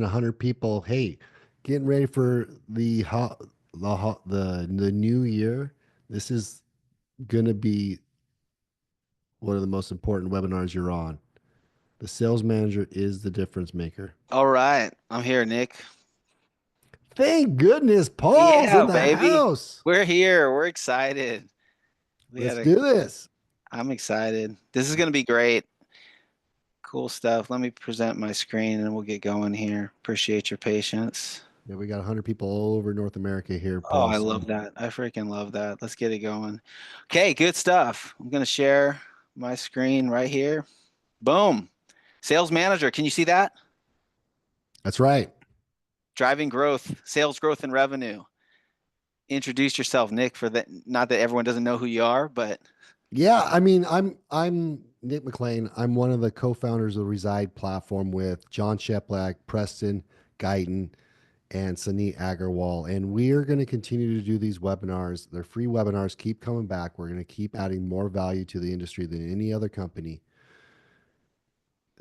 100 people. Hey, getting ready for the new year. This is gonna be one of the most important webinars you're on. The sales manager is the difference maker. All right, I'm here, Nick. Thank goodness Paul's Yeah, in the baby. house. We're here. We're excited. We Let's had a do this. I'm excited. This is going to be great. Cool stuff. Let me present my screen and we'll get going here. Appreciate your patience. Yeah, we got 100 people all over North America here, Oh, Paul. I So love that. I freaking love that. Let's get it going. Okay, good stuff. I'm going to share my screen right here. Boom. Sales manager. Can you see that? that's right. Driving growth, sales growth and revenue. Introduce yourself, Nick, for that. Not that everyone doesn't know who you are, but Yeah, I mean, I'm Nick McLean. I'm one of the co-founders of the Reside platform with John Cheplak, Preston Guyton, and Sunit Agarwal. And we are going to continue to do these webinars. They're free webinars. Keep coming back. We're going to keep adding more value to the industry than any other company,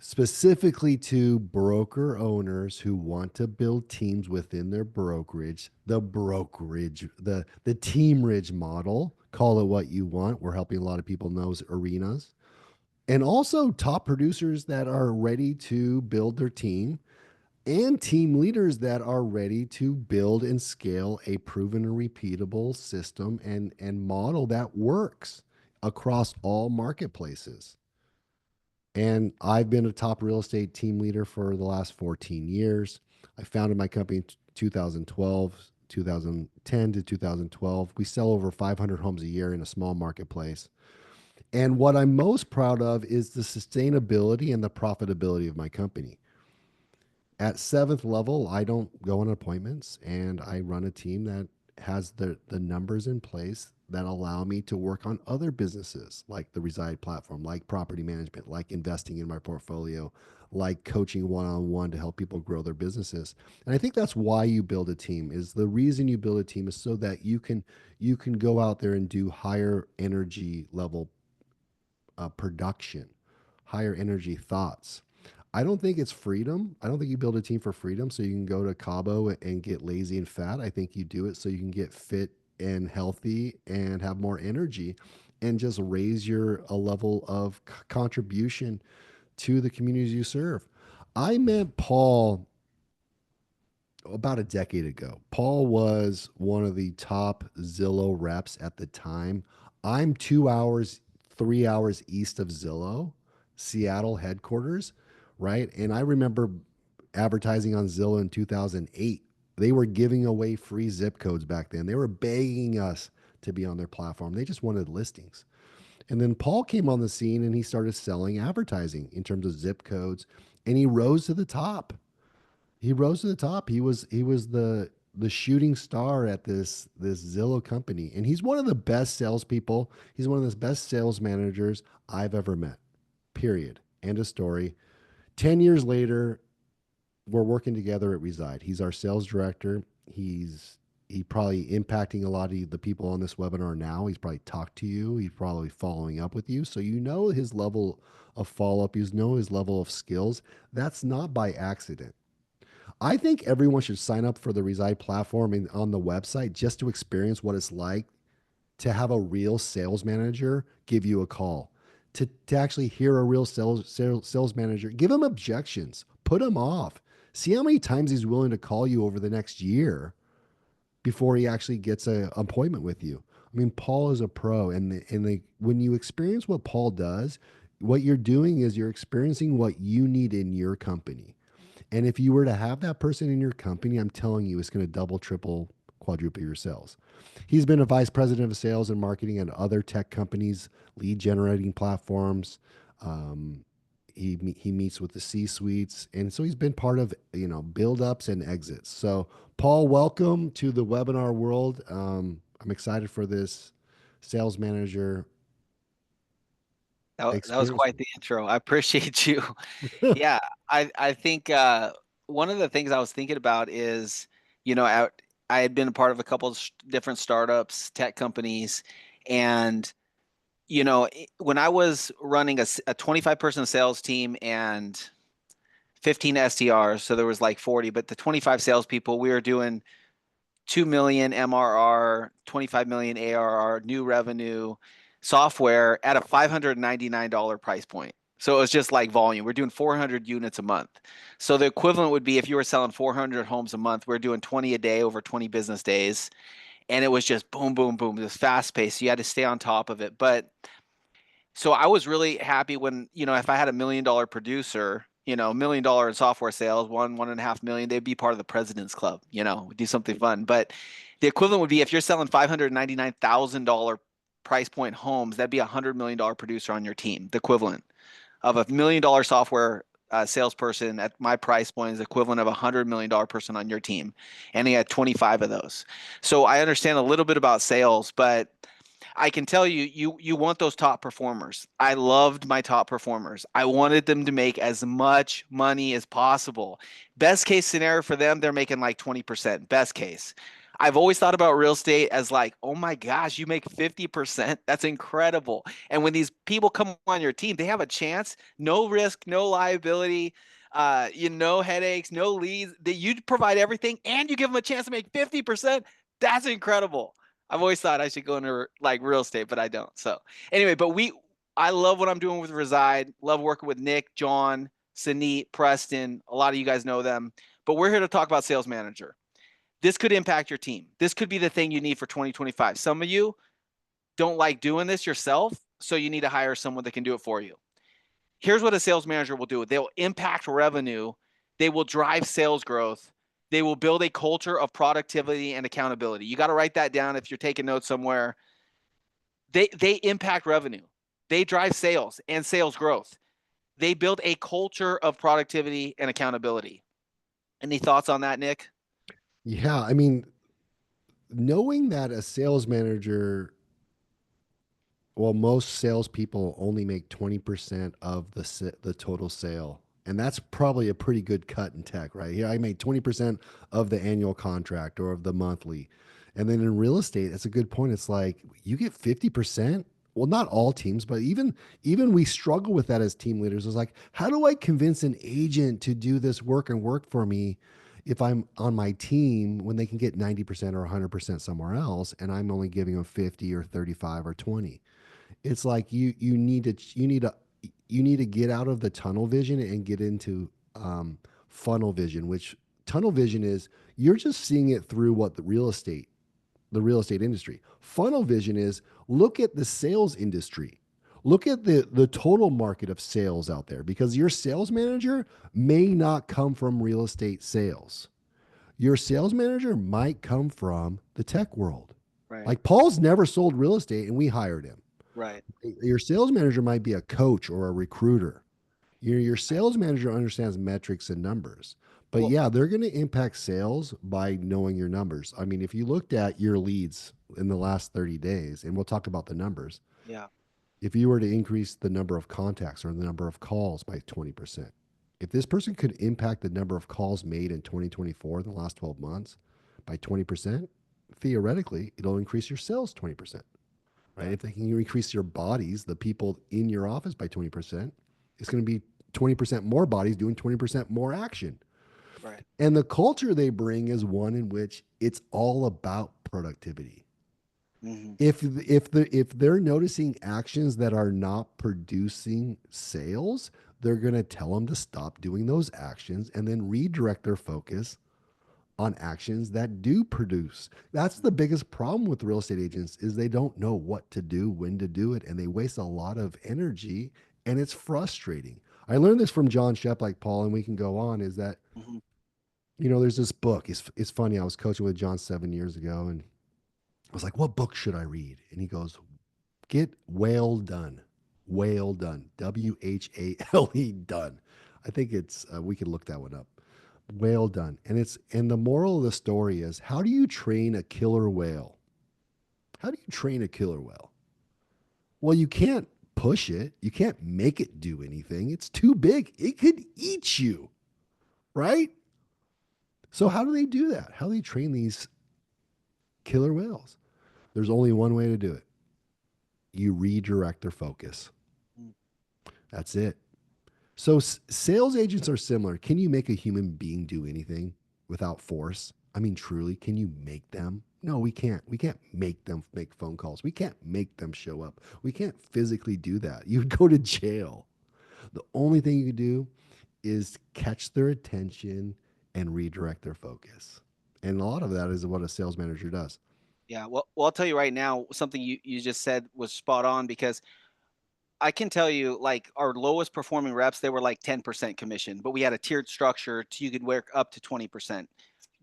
specifically to broker owners who want to build teams within their brokerage, the team ridge model. Call it what you want. We're helping a lot of people in those arenas. And also top producers that are ready to build their team and team leaders that are ready to build and scale a proven and repeatable system and model that works across all marketplaces. And I've been a top real estate team leader for the last 14 years. I founded my company in 2012, 2010 to 2012. We sell over 500 homes a year in a small marketplace. And what I'm most proud of is the sustainability and the profitability of my company. At seventh level, I don't go on appointments and I run a team that has the numbers in place that allow me to work on other businesses like the Reside platform, like property management, like investing in my portfolio, like coaching one-on-one to help people grow their businesses. And I think that's why you build a team. Is the reason you build a team is so that you can go out there and do higher energy level production, higher energy thoughts. I don't think it's freedom. I don't think you build a team for freedom so you can go to Cabo and get lazy and fat. I think you do it so you can get fit and healthy and have more energy and just raise your a level of contribution to the communities you serve. I met Paul about a decade ago. Paul was one of the top Zillow reps at the time. I'm 2 hours, 3 hours east of Zillow, Seattle headquarters, right? And I remember advertising on Zillow in 2008. They were giving away free zip codes back then. They were begging us to be on their platform. They just wanted listings. And then Paul came on the scene and he started selling advertising in terms of zip codes and he rose to the top. He rose to the top. He was the shooting star at this Zillow company, and he's one of the best salespeople. He's one of the best sales managers I've ever met. Period. End of story. 10 years later, we're working together at Reside. He's our sales director. He probably impacting a lot of the people on this webinar now. He's probably talked to you. He's probably following up with you. So you know his level of follow up. You know his level of skills. That's not by accident. I think everyone should sign up for the Reside platform and on the website just to experience what it's like to have a real sales manager give you a call. To actually hear a real sales manager, give him objections, put him off. See how many times he's willing to call you over the next year before he actually gets an appointment with you. I mean, Paul is a pro, when you experience what Paul does, what you're doing is you're experiencing what you need in your company. And if you were to have that person in your company, I'm telling you, it's going to double, triple, quadruple your sales. He's been a vice president of sales and marketing at other tech companies, lead generating platforms. Um, he meets with the C suites, and so he's been part of build ups and exits. So, Paul, welcome to the webinar world. I'm excited for this sales manager that was experience. quite the intro. I appreciate you. Yeah, I think one of the things I was thinking about is, you know, I had been a part of a couple of different startups, tech companies, and when I was running a 25-person sales team and 15 SDRs, so there was like 40, but the 25 salespeople, we were doing 2 million MRR, 25 million ARR, new revenue, software at a $599 price point. So it was just like volume. We're doing 400 units a month. So the equivalent would be if you were selling 400 homes a month, we're doing 20 a day over 20 business days. And it was just boom, boom, boom. It was fast paced. You had to stay on top of it. But so I was really happy when, if I had $1 million producer, $1 million in software sales, 1.5 million, they'd be part of the president's club, do something fun. But the equivalent would be if you're selling $599,000 price point homes, that'd be $100 million producer on your team. The equivalent of $1 million software salesperson at my price point is equivalent of $100 million person on your team. And he had 25 of those. So I understand a little bit about sales, but I can tell you, you want those top performers. I loved my top performers. I wanted them to make as much money as possible. Best case scenario for them, they're making like 20%. Best case. I've always thought about real estate as like, oh my gosh, you make 50%. That's incredible. And when these people come on your team, they have a chance, no risk, no liability, headaches, no leads. That you provide everything and you give them a chance to make 50%. That's incredible. I've always thought I should go into like real estate, but I don't. So anyway, I love what I'm doing with Reside. Love working with Nick, John, Sanit, Preston. A lot of you guys know them, but we're here to talk about sales manager. This could impact your team. This could be the thing you need for 2025. Some of you don't like doing this yourself, so you need to hire someone that can do it for you. Here's what a sales manager will do. They'll impact revenue. They will drive sales growth. They will build a culture of productivity and accountability. You got to write that down if you're taking notes somewhere. They impact revenue. They drive sales and sales growth. They build a culture of productivity and accountability. Any thoughts on that, Nick? Yeah, I mean, knowing that a sales manager, well, most salespeople only make 20% of the total sale. And that's probably a pretty good cut in tech, right? Here, I made 20% of the annual contract or of the monthly. And then in real estate, that's a good point. It's like you get 50%. Well, not all teams, but even we struggle with that as team leaders. It's like, how do I convince an agent to do this work and work for me if I'm on my team when they can get 90% or 100% somewhere else and I'm only giving them 50 or 35 or 20? It's like you need to get out of the tunnel vision and get into funnel vision, which tunnel vision is you're just seeing it through what the real estate industry. Funnel vision is look at the sales industry. Look at the total market of sales out there because your sales manager may not come from real estate sales. Your sales manager might come from the tech world. Right. Like Paul's never sold real estate and we hired him. Right. Your sales manager might be a coach or a recruiter. Your sales manager understands metrics and numbers. But Well, yeah, they're going to impact sales by knowing your numbers. I mean, if you looked at your leads in the last 30 days, and we'll talk about the numbers, yeah. if you were to increase the number of contacts or the number of calls by 20%, if this person could impact the number of calls made in 2024, in the last 12 months, by 20%, theoretically, it'll increase your sales 20%. Right? Yeah. If they can increase your bodies, the people in your office by 20%, it's going to be 20% more bodies doing 20% more action. Right. And the culture they bring is one in which it's all about productivity. Mm-hmm. If they're noticing actions that are not producing sales, they're going to tell them to stop doing those actions and then redirect their focus on actions that do produce. That's the biggest problem with real estate agents is they don't know what to do, when to do it, and they waste a lot of energy and it's frustrating. I learned this from John Cheplak, Paul, and we can go on, is that, Mm-hmm. there's this book. It's funny. I was coaching with John 7 years ago and I was like, what book should I read? And he goes, get Whale Done. Whale Done. WHALE done. I think it's we could look that one up. Whale Done. And the moral of the story is how do you train a killer whale? How do you train a killer whale? Well, you can't push it. You can't make it do anything. It's too big. It could eat you, right? So how do they do that? How do they train these killer whales? There's only one way to do it. You redirect their focus. Mm. That's it. So sales agents are similar. Can you make a human being do anything without force? I mean, truly, can you make them? No, we can't. We can't make them make phone calls. We can't make them show up. We can't physically do that. You'd go to jail. The only thing you can do is catch their attention and redirect their focus. And a lot of that is what a sales manager does. Yeah. Well, I'll tell you right now, something you just said was spot on because I can tell you, like our lowest performing reps, they were like 10% commission, but we had a tiered structure. You could work up to 20%.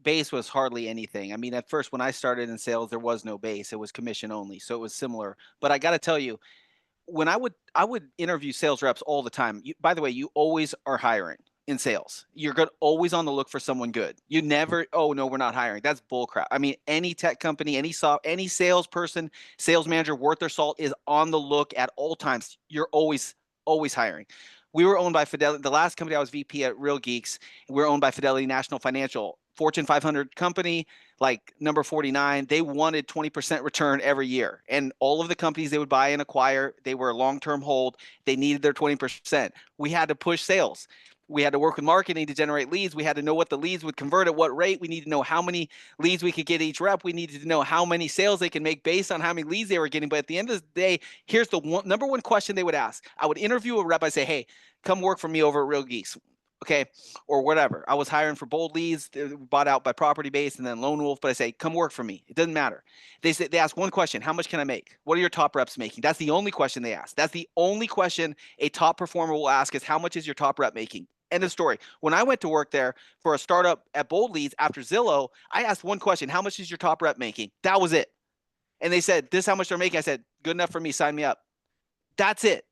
Base was hardly anything. I mean, at first, when I started in sales, there was no base; it was commission only, so it was similar. But I got to tell you, when I would interview sales reps all the time. By the way, you always are hiring in sales. You're good, always on the look for someone good. You never, oh no, we're not hiring. That's bullcrap. I mean, any tech company, any salesperson, sales manager worth their salt is on the look at all times. You're always hiring. We were owned by Fidelity. The last company I was VP at Real Geeks, we are owned by Fidelity National Financial, Fortune 500 company, like number 49. They wanted 20% return every year. And all of the companies they would buy and acquire, they were a long-term hold. They needed their 20%. We had to push sales. We had to work with marketing to generate leads. We had to know what the leads would convert at what rate. We needed to know how many leads we could get each rep. We needed to know how many sales they can make based on how many leads they were getting. But at the end of the day, here's the number one question they would ask. I would interview a rep. I say, hey, come work for me over at Real Geeks. Okay, or whatever. I was hiring for Bold Leads, bought out by Property Base and then Lone Wolf. But I say, come work for me. It doesn't matter. They ask one question: how much can I make? What are your top reps making? That's the only question they ask. That's the only question a top performer will ask: is how much is your top rep making? End of story. When I went to work there for a startup at Bold Leads after Zillow, I asked one question: how much is your top rep making? That was it. And they said, this is how much they're making. I said, good enough for me. Sign me up. That's it.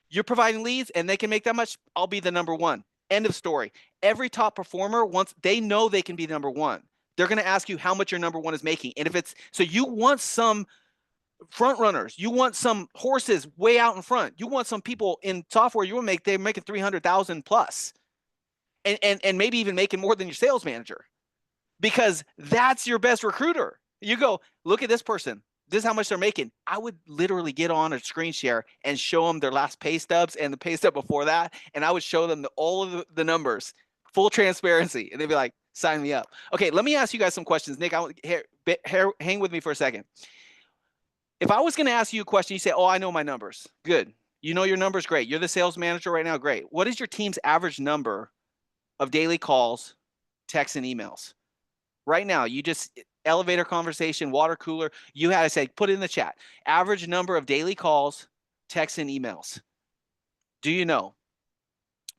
You're providing leads and they can make that much. I'll be the number one. End of story. Every top performer, once they know they can be number one, they're going to ask you how much your number one is making. And if it's so, you want some front runners, you want some horses way out in front, you want some people in software you want to make, they're making 300,000 plus and maybe even making more than your sales manager, because that's your best recruiter. You go, look at this person. This is how much they're making. I would literally get on a screen share and show them their last pay stubs and the pay stub before that. And I would show them all of the numbers, full transparency. And they'd be like, sign me up. Okay, let me ask you guys some questions. Nick, hang with me for a second. If I was going to ask you a question, you say, oh, I know my numbers. Good. You know your numbers. Great. You're the sales manager right now. Great. What is your team's average number of daily calls, texts, and emails? Right now, you just elevator conversation, water cooler. You had to say, put it in the chat. Average number of daily calls, texts, and emails. Do you know?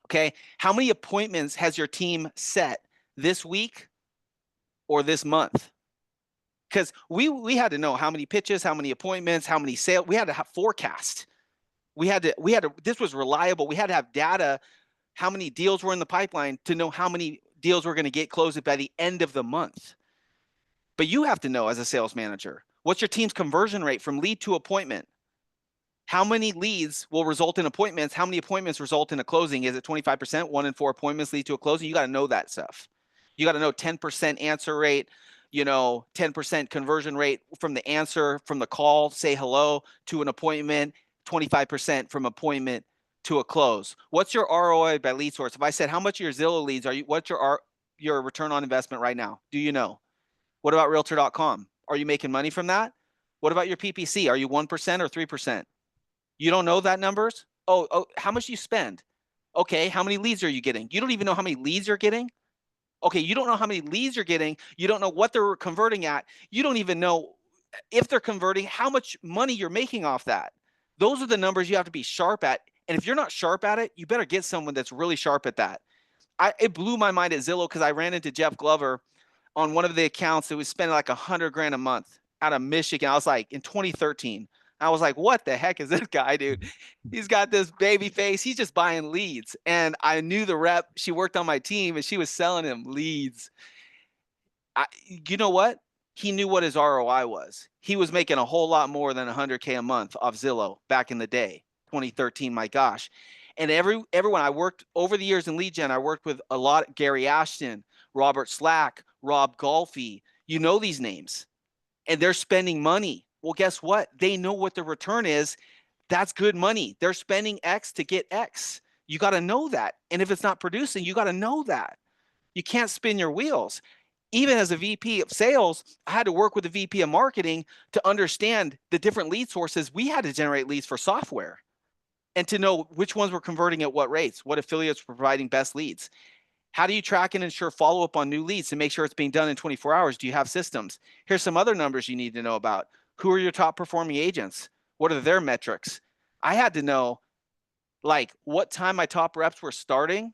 Okay. How many appointments has your team set this week or this month? Because we had to know how many pitches, how many appointments, how many sales. We had to have forecast. We had to, this was reliable. We had to have data, how many deals were in the pipeline to know how many deals we're going to get closed by the end of the month. But you have to know as a sales manager, what's your team's conversion rate from lead to appointment? How many leads will result in appointments? How many appointments result in a closing? Is it 25%? 1 in 4 appointments lead to a closing? You got to know that stuff. You got to know 10% answer rate, 10% conversion rate from the answer, from the call, say hello, to an appointment, 25% from appointment to a close. What's your ROI by lead source? If I said, how much of your Zillow leads what's your return on investment right now? Do you know? What about realtor.com? Are you making money from that? What about your PPC? Are you 1% or 3%? You don't know that numbers? Oh, how much do you spend? Okay, how many leads are you getting? You don't even know how many leads you're getting? Okay, you don't know how many leads you're getting. You don't know what they're converting at. You don't even know if they're converting, how much money you're making off that. Those are the numbers you have to be sharp at. And if you're not sharp at it, you better get someone that's really sharp at that. It blew my mind at Zillow because I ran into Jeff Glover on one of the accounts that was spending like $100,000 a month out of Michigan. I was like, in 2013, I was like, what the heck is this guy, dude? He's got this baby face. He's just buying leads. And I knew the rep. She worked on my team and she was selling him leads. You know what? He knew what his ROI was. He was making a whole lot more than $100K a month off Zillow back in the day, 2013, my gosh. And everyone I worked over the years in lead gen, I worked with a lot, Gary Ashton, Robert Slack, Rob Golfi. You know these names. And they're spending money. Well, guess what? They know what the return is. That's good money. They're spending X to get X. You got to know that. And if it's not producing, you got to know that. You can't spin your wheels. Even as a VP of sales, I had to work with the VP of marketing to understand the different lead sources. We had to generate leads for software and to know which ones were converting at what rates, what affiliates were providing best leads. How do you track and ensure follow up on new leads to make sure it's being done in 24 hours? Do you have systems? Here's some other numbers you need to know about. Who are your top performing agents? What are their metrics? I had to know like what time my top reps were starting,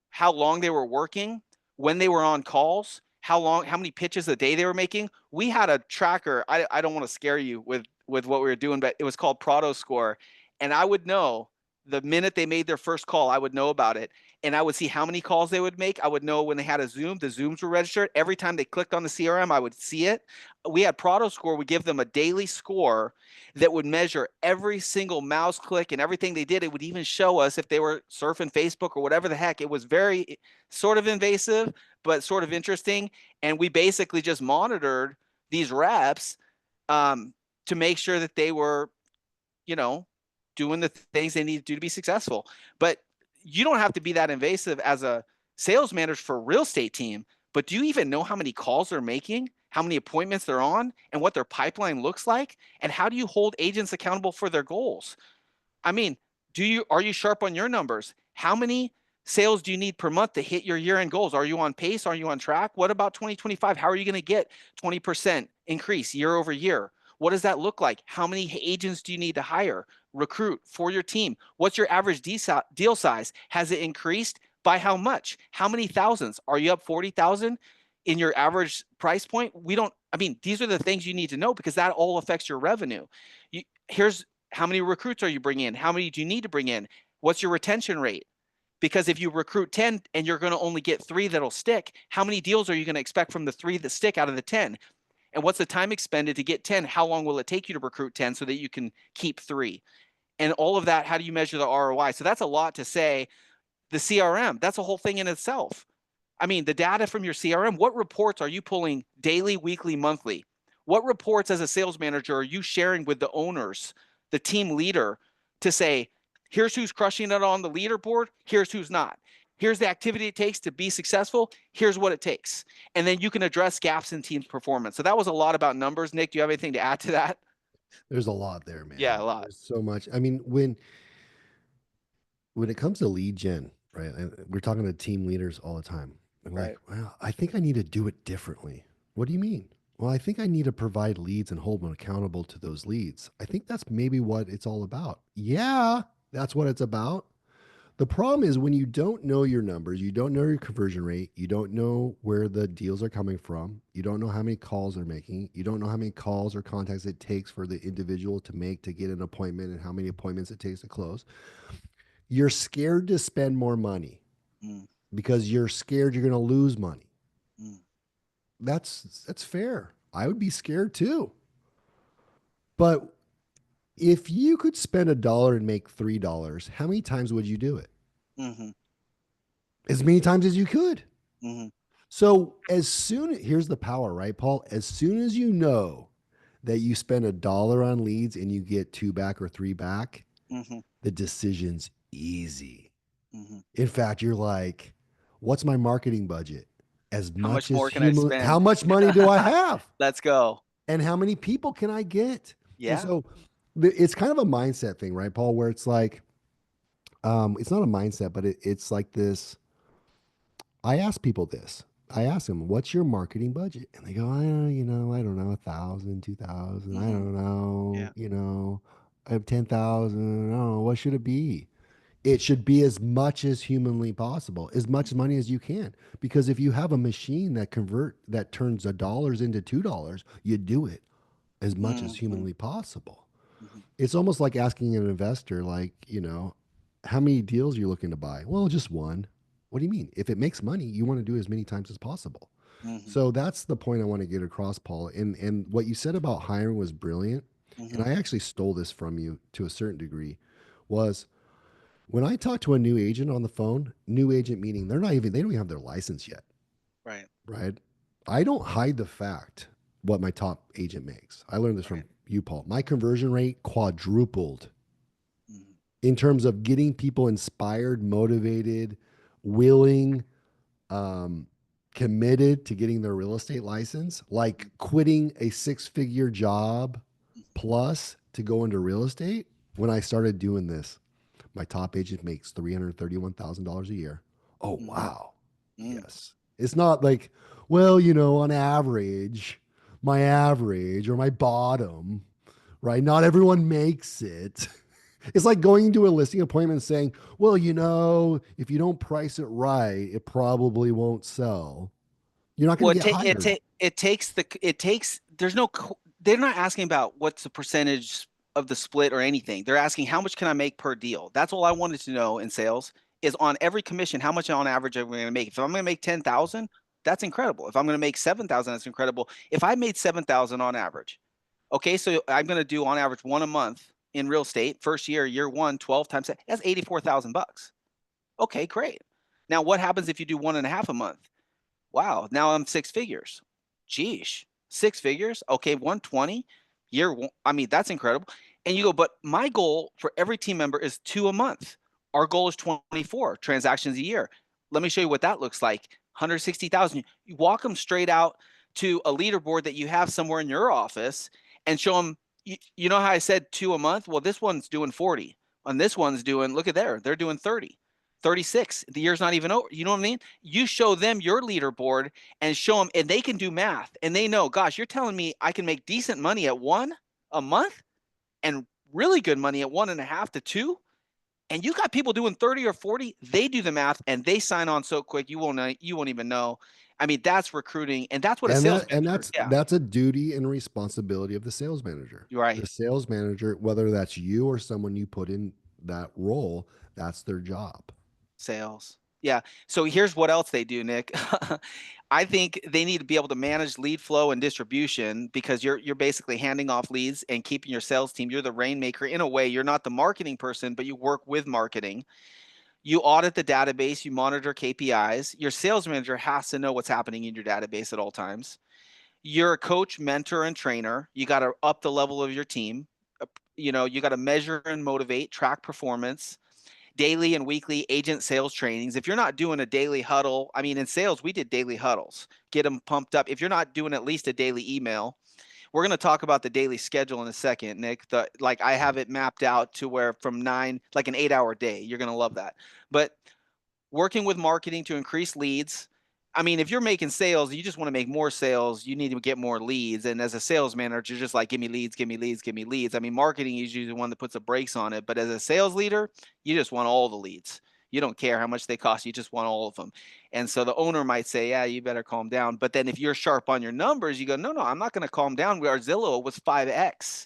how long they were working, when they were on calls, how many pitches a day they were making. We had a tracker. I don't want to scare you with what we were doing, but it was called Prado Score. And I would know the minute they made their first call, I would know about it. And I would see how many calls they would make. I would know when they had a Zoom, the Zooms were registered. Every time they clicked on the CRM, I would see it. We had Prado Score. We give them a daily score that would measure every single mouse click and everything they did. It would even show us if they were surfing Facebook or whatever the heck. It was very sort of invasive, but sort of interesting. And we basically just monitored these reps to make sure that they were, you know, doing the things they need to do to be successful. But you don't have to be that invasive as a sales manager for a real estate team. But do you even know how many calls they're making, how many appointments they're on, and what their pipeline looks like? And how do you hold agents accountable for their goals? I mean, are you sharp on your numbers? How many sales do you need per month to hit your year-end goals? Are you on pace? Are you on track? What about 2025? How are you going to get 20% increase year over year? What does that look like? How many agents do you need to hire, recruit for your team? What's your average deal size? Has it increased? By how much? How many thousands? Are you up 40,000 in your average price point? I mean, these are the things you need to know because that all affects your revenue. Here's how many recruits are you bringing in? How many do you need to bring in? What's your retention rate? Because if you recruit 10 and you're going to only get 3 that'll stick, how many deals are you going to expect from the 3 that stick out of the 10? And what's the time expended to get 10? How long will it take you to recruit 10 so that you can keep 3? And all of that, how do you measure the ROI? So that's a lot to say. The CRM, that's a whole thing in itself. I mean, the data from your CRM, what reports are you pulling daily, weekly, monthly? What reports as a sales manager are you sharing with the owners, the team leader, to say, here's who's crushing it on the leaderboard, here's who's not. Here's the activity it takes to be successful, here's what it takes. And then you can address gaps in team performance. So that was a lot about numbers. Nick, do you have anything to add to that? There's a lot there, Yeah, man. a lot. There's so much. I mean, when it comes to lead gen, right? And we're talking to team leaders all the time. I'm like, Right. well, I think I need to do it differently. What do you mean? Well, I think I need to provide leads and hold them accountable to those leads. I think that's maybe what it's all about. Yeah, that's what it's about. The problem is when you don't know your numbers, you don't know your conversion rate, you don't know where the deals are coming from, you don't know how many calls they're making, you don't know how many calls or contacts it takes for the individual to make to get an appointment and how many appointments it takes to close. You're scared to spend more money Mm, because you're scared you're going to lose money. mm, That's fair. I would be scared too. But if you could spend $1 and make $3, how many times would you do it? mm-hmm, As many times as you could. mm-hmm, So here's the power, right, Paul? As soon as you know that you spend $1 on leads and you get 2 back or 3 back, mm-hmm, the decision's easy. mm-hmm. In fact, you're like, what's my marketing budget? As How much much as more can I human, how spend? much money do I have? Let's go. And how many people can I get? And Yeah. so it's kind of a mindset thing, right, Paul, where it's like, it's not a mindset, but it's like this. I ask people this. I ask them, what's your marketing budget? And they go, I don't know, 1,000, 2,000. I Mm-hmm. don't know, Yeah. I have 10,000. I don't know. What should it be? It should be as much as humanly possible, as much money as you can. Because if you have a machine that turns $1 into $2, you do it as much as Mm-hmm. humanly possible. Mm-hmm. It's almost like asking an investor, like, how many deals you're looking to buy? Well, just one. What do you mean? If it makes money, you want to do it as many times as possible. Mm-hmm. So that's the point I want to get across, Paul. And what you said about hiring was brilliant. And Mm-hmm. I actually stole this from you to a certain degree. Was when I talk to a new agent on the phone, new agent meaning they don't even have their license yet, Right. right? I don't hide the fact what my top agent makes. I learned this Right. from you, Paul. My conversion rate quadrupled Mm-hmm. in terms of getting people inspired, motivated, willing, um, committed to getting their real estate license, like quitting a six-figure job plus to go into real estate. When I started doing this, my top agent makes $331,000 a year. Oh, Mm-hmm. wow. Mm. Yes. It's not like, well, on average, my average or my bottom, right? Not everyone makes it. It's like going to a listing appointment and saying, well, if you don't price it right, it probably won't sell. You're not going Well, to get hired. it takes. There's no. They're not asking about what's the percentage of the split or anything. They're asking how much can I make per deal. That's all I wanted to know in sales is on every commission how much on average am I going to make. If I'm going to make 10,000, that's incredible. If I'm going to make 7,000, that's incredible. If I made 7,000 on average, okay, so I'm going to do on average one a month in real estate. First year one, 12 times that's 84,000 bucks. Okay, great. Now what happens if you do one and a half a month? Wow, now I'm six figures. Geesh, six figures. Okay, 120 year one. I mean, that's incredible. And you go, but my goal for every team member is two a month. Our goal is 24 transactions a year. Let me show you what that looks like. 160,000. You walk them straight out to a leaderboard that you have somewhere in your office and show them, you know how I said two a month? Well, this one's doing 40. And this one's doing, look at there, they're doing 30. 36. The year's not even over. You know what I mean? You show them your leaderboard and show them, and they can do math and they know, gosh, you're telling me I can make decent money at one a month and really good money at one and a half to two. And you got people doing 30 or 40. They do the math and they sign on so quick. You won't even know. I mean, that's recruiting. And that's what a And sales that and manager, that's yeah, that's a duty and responsibility of the sales manager. you're right. The sales manager, whether that's you or someone you put in that role, that's their job. Sales. Yeah. So here's what else they do, Nick. I think they need to be able to manage lead flow and distribution because you're basically handing off leads and keeping your sales team. You're the rainmaker in a way. You're not the marketing person, but you work with marketing. You audit the database, you monitor KPIs. Your sales manager has to know what's happening in your database at all times. You're a coach, mentor, and trainer. You got to up the level of your team. You got to measure and motivate, track performance, daily and weekly agent sales trainings. If you're not doing a daily huddle, I mean, in sales, we did daily huddles, get them pumped up. If you're not doing at least a daily email, we're going to talk about the daily schedule in a second, Nick. Like I have it mapped out to where from 9, like an 8-hour day. You're going to love that. But working with marketing to increase leads. I mean, if you're making sales, you just want to make more sales, you need to get more leads. And as a sales manager, just like, give me leads, give me leads, give me leads. I mean, marketing is usually the one that puts the brakes on it. But as a sales leader, you just want all the leads. You don't care how much they cost. You just want all of them. And so the owner might say, yeah, you better calm down. But then if you're sharp on your numbers, you go, no, I'm not going to calm down. Our Zillow was 5X.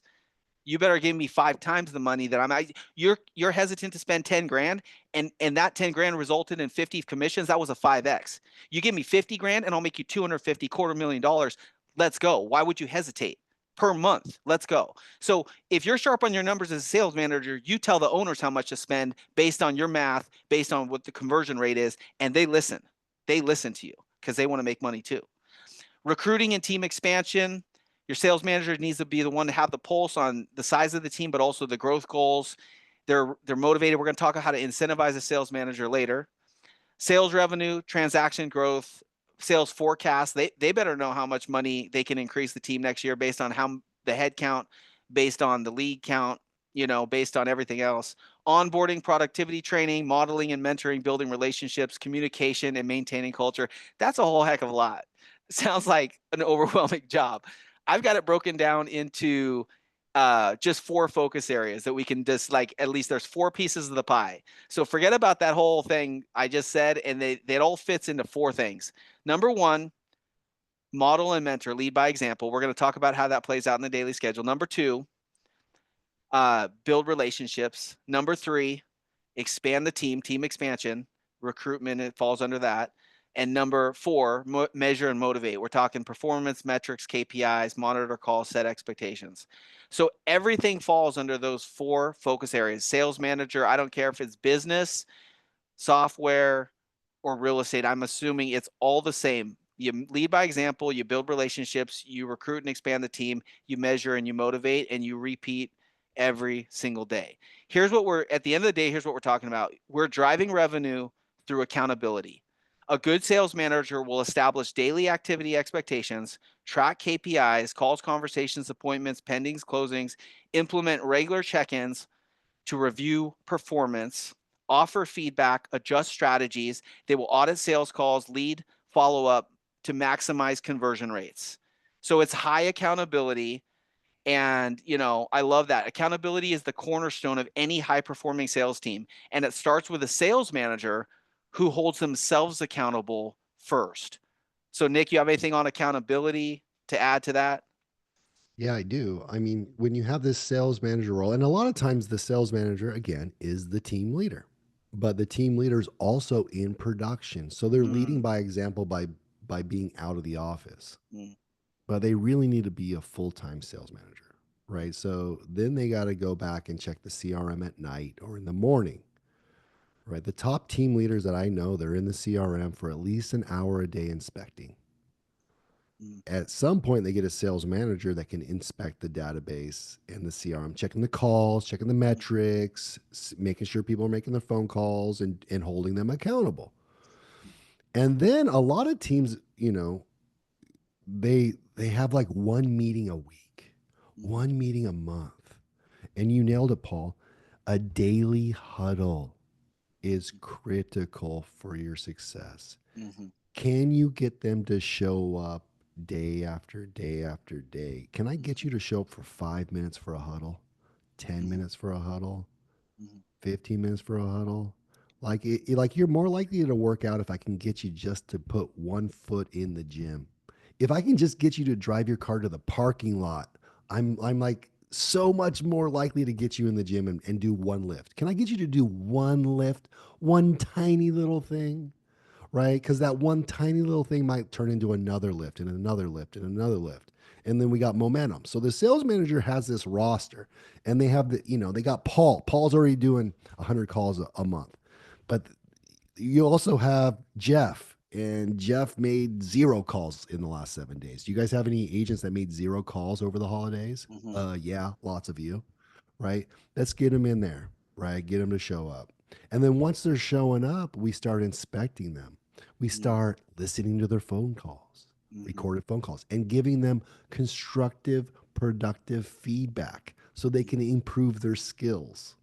You better give me 5 times the money that you're hesitant to spend 10 grand and that 10 grand resulted in 50 commissions. That was a 5X. You give me 50 grand and I'll make you 250, $250,000. Let's go. Why would you hesitate? Per month. Let's go. So if you're sharp on your numbers as a sales manager, you tell the owners how much to spend based on your math, based on what the conversion rate is, and they listen. They listen to you because they want to make money too. Recruiting and team expansion. Your sales manager needs to be the one to have the pulse on the size of the team, but also the growth goals. They're motivated. We're going to talk about how to incentivize a sales manager later. Sales revenue, transaction growth, sales forecast. They better know how much money they can increase the team next year based on how the head count, based on the lead count, based on everything else. Onboarding, productivity training, modeling and mentoring, building relationships, communication, and maintaining culture. That's a whole heck of a lot. Sounds like an overwhelming job. I've got it broken down into just 4 focus areas that we can just like, at least there's 4 pieces of the pie. So forget about that whole thing I just said, and it all fits into 4 things. Number 1, model and mentor, lead by example. We're going to talk about how that plays out in the daily schedule. Number 2, build relationships. Number 3, expand the team expansion, recruitment, it falls under that. And number 4, measure and motivate. We're talking performance metrics, KPIs, monitor calls, set expectations. So everything falls under those 4 focus areas. Sales manager, I don't care if it's business, software, or real estate. I'm assuming it's all the same. You lead by example, you build relationships, you recruit and expand the team, you measure and you motivate, and you repeat every single day. here's what we're at the end of the day, here's what we're talking about. We're driving revenue through accountability. A good sales manager will establish daily activity expectations, track KPIs, calls, conversations, appointments, pendings, closings, implement regular check-ins to review performance, offer feedback, adjust strategies. They will audit sales calls, lead follow-up to maximize conversion rates. So it's high accountability. And, I love that. Accountability is the cornerstone of any high performing sales team. And it starts with a sales manager who holds themselves accountable first. So, Nick, you have anything on accountability to add to that? Yeah, I do. I mean, when you have this sales manager role, and a lot of times the sales manager, again, is the team leader, but the team leader is also in production. So they're leading Mm, by example by being out of the office. mm, But they really need to be a full-time sales manager, right? So then they got to go back and check the CRM at night or in the morning, right? The top team leaders that I know, they're in the CRM for at least an hour a day inspecting. mm, At some point, they get a sales manager that can inspect the database and the CRM, checking the calls, checking the mm, metrics, making sure people are making their phone calls and holding them accountable. And then a lot of teams, they have like one meeting a week, mm, one meeting a month. And you nailed it, Paul. A daily huddle is critical for your success. mhm, Can you get them to show up day after day after day? Can I get mhm, you to show up for 5 minutes for a huddle, 10 mhm, minutes for a huddle, mhm, 15 minutes for a huddle? Like you're more likely to work out if I can get you just to put one foot in the gym. If I can just get you to drive your car to the parking lot, I'm like so much more likely to get you in the gym and do one lift. Can I get you to do one lift, one tiny little thing? Right? Because that one tiny little thing might turn into another lift and another lift and another lift. And then we got momentum. So the sales manager has this roster and they have they got Paul. Paul's already doing 100 calls a month. But you also have Jeff, and Jeff made 0 calls in the last 7 days. Do you guys have any agents that made 0 calls over the holidays? mhm, Yeah, lots of you, right? Let's get them in there, right? Get them to show up. And then once they're showing up, we start inspecting them. We mhm, start listening to their phone calls, mhm, recorded phone calls, and giving them constructive, productive feedback so they mhm. can improve their skills.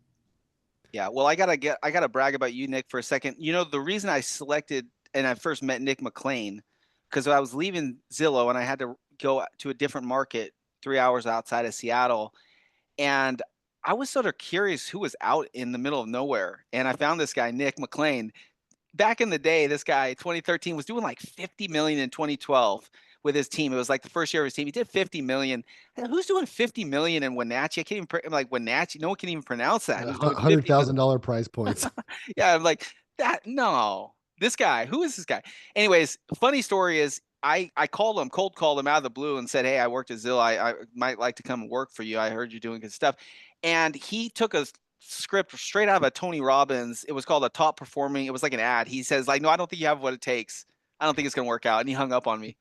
Yeah, well, I gotta brag about you, Nick, for a second. The reason I selected and I first met Nick McLean, because I was leaving Zillow and I had to go to a different market 3 hours outside of Seattle. And I was sort of curious who was out in the middle of nowhere. And I found this guy, Nick McLean. Back in the day, this guy, 2013, was doing like 50 million in 2012 with his team. It was like the first year of his team. He did 50 million. Who's doing 50 million in Wenatchee? I can't even I'm like Wenatchee. No one can even pronounce that. Yeah, Who's doing 50 million? $100,000 price points. Yeah, I'm like that. No, this guy. Who is this guy? Anyways, funny story is I called him, cold called him out of the blue and said, "Hey, I worked at Zillow. I might like to come and work for you. I heard you're doing good stuff." And he took a script straight out of a Tony Robbins. It was called a top performing. It was like an ad. He says like, "No, I don't think you have what it takes. I don't think it's gonna work out." And he hung up on me.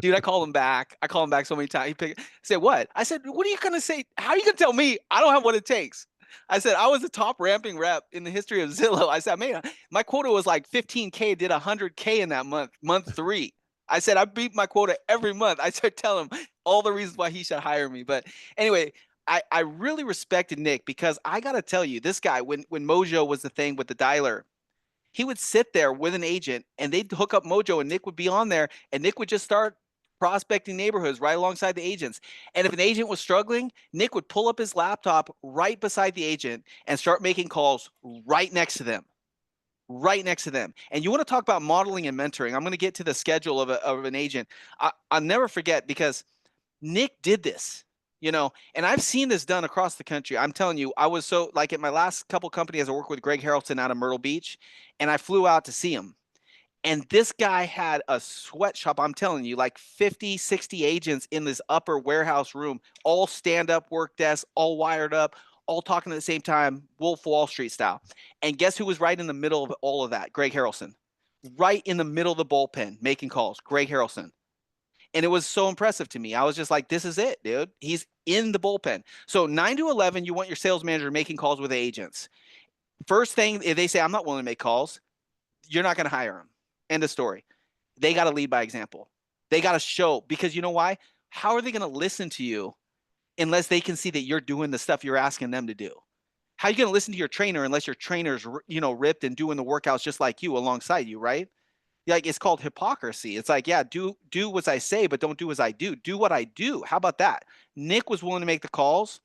Dude, I called him back. I called him back so many times. He said, "What?" I said, "What are you gonna say? How are you gonna tell me I don't have what it takes?" I said I was the top ramping rep in the history of Zillow. I said, man, my quota was like 15K, did 100K in that month 3. I said I beat my quota every month. I started telling him all the reasons why he should hire me. But anyway, I really respected Nick because I gotta tell you, this guy, when Mojo was the thing with the dialer, he would sit there with an agent and they'd hook up Mojo and Nick would be on there and Nick would just start prospecting neighborhoods right alongside the agents. And if an agent was struggling, Nick would pull up his laptop right beside the agent and start making calls right next to them. Right next to them. And you want to talk about modeling and mentoring. I'm going to get to the schedule of an agent. I'll never forget because Nick did this, and I've seen this done across the country. I'm telling you, I was so like at my last couple companies, I worked with Greg Harrelson out of Myrtle Beach, and I flew out to see him. And this guy had a sweatshop. I'm telling you, like 50, 60 agents in this upper warehouse room, all stand up work desks, all wired up, all talking at the same time, Wolf Wall Street style. And guess who was right in the middle of all of that? Greg Harrelson. Right in the middle of the bullpen, making calls. Greg Harrelson. And it was so impressive to me. I was just like, this is it, dude. He's in the bullpen. So 9 to 11, you want your sales manager making calls with agents. First thing, if they say, I'm not willing to make calls, you're not going to hire them. End of story. They got to lead by example. They got to show, because you know why? How are they going to listen to you unless they can see that you're doing the stuff you're asking them to do? How are you going to listen to your trainer unless your trainer's, ripped and doing the workouts just like you alongside you, right? Like, it's called hypocrisy. It's like, yeah, do what I say, but don't do as I do. Do what I do. How about that? Nick was willing to make the calls.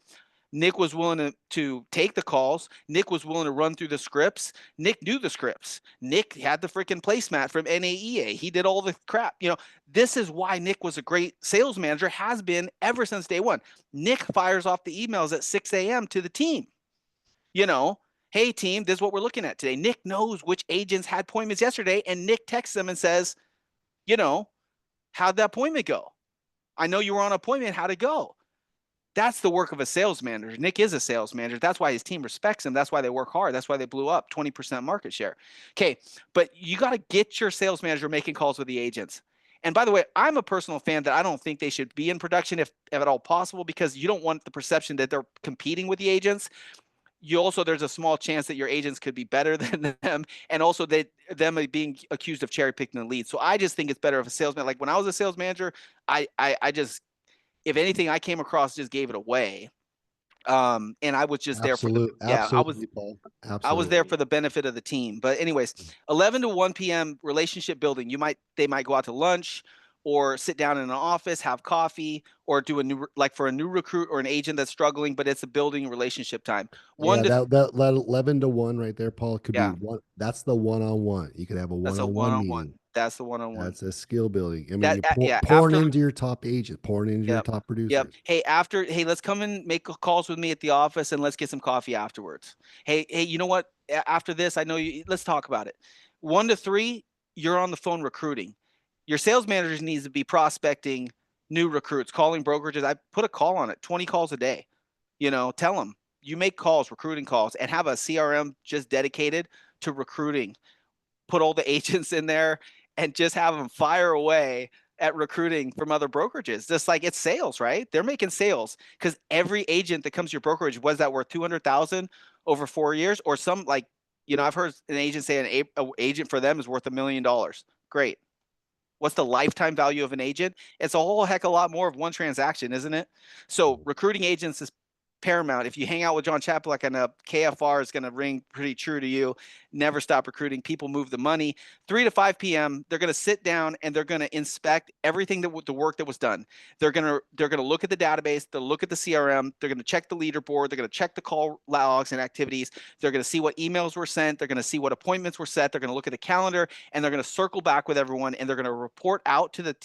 Nick was willing to take the calls. Nick was willing to run through the scripts. Nick knew the scripts. Nick had the freaking placemat from NAEA. He did all the crap. This is why Nick was a great sales manager, has been ever since day one. Nick fires off the emails at 6 a.m. to the team. Hey, team, this is what we're looking at today. Nick knows which agents had appointments yesterday, and Nick texts them and says, how'd that appointment go? I know you were on an appointment. How'd it go? That's the work of a sales manager. Nick is a sales manager. That's why his team respects him. That's why they work hard. That's why they blew up 20% market share. Okay, but you got to get your sales manager making calls with the agents. And by the way, I'm a personal fan that I don't think they should be in production if at all possible, because you don't want the perception that they're competing with the agents. There's a small chance that your agents could be better than them, and also that them being accused of cherry picking the lead. So I just think it's better if a salesman, like when I was a sales manager, I just, if anything I came across, just gave it away. And I was just there for absolutely, Paul. I was there Absolutely. for the benefit of the team. But anyways, 11 to 1 p.m. relationship building. They might go out to lunch or sit down in an office, have coffee, or do for a new recruit or an agent that's struggling, but it's a building relationship time. Yeah, that 11 to 1 right there, Paul, could be Yeah, one. That's the one-on-one. You could have a that's a one-on-one one-on-one. meeting. That's the one-on-one. That's a skill building. I mean, That you're yeah, pouring after. into your top agent, pouring into your Yep. top Yep. producers. Hey, let's come and make calls with me at the office and let's get some coffee afterwards. Hey, you know what? After this, I know you, let's talk about it. 1 to 3, you're on the phone recruiting. Your sales managers needs to be prospecting new recruits, calling brokerages. I put a call on it, 20 calls a day. Tell them you make calls, recruiting calls, and have a CRM just dedicated to recruiting. Put all the agents in there and just have them fire away at recruiting from other brokerages. Just like it's sales, right? They're making sales because every agent that comes to your brokerage, was that worth 200,000 over 4 years, or some, like, I've heard an agent say an agent for them is worth $1 million. Great. What's the lifetime value of an agent? It's a whole heck of a lot more of one transaction, isn't it? So recruiting agents is paramount. If you hang out with John Cheplak, and KFR is going to ring pretty true to you. Never stop recruiting. People move the money. 3 to 5 p.m. They're going to sit down and they're going to inspect everything the work that was done. They're going to look at the database. They'll look at the CRM. They're going to check the leaderboard. They're going to check the call logs and activities. They're going to see what emails were sent. They're going to see what appointments were set. They're going to look at the calendar, and they're going to circle back with everyone, and they're going to report out to the